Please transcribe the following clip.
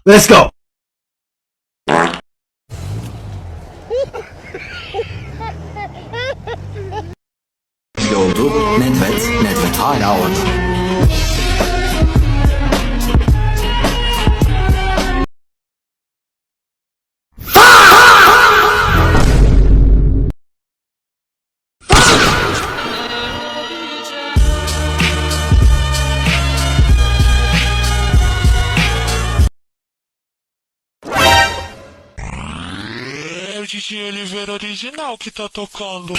Let's go. Oldu. Nedved hala orada. É o DJ Oliveira original que tá tocando.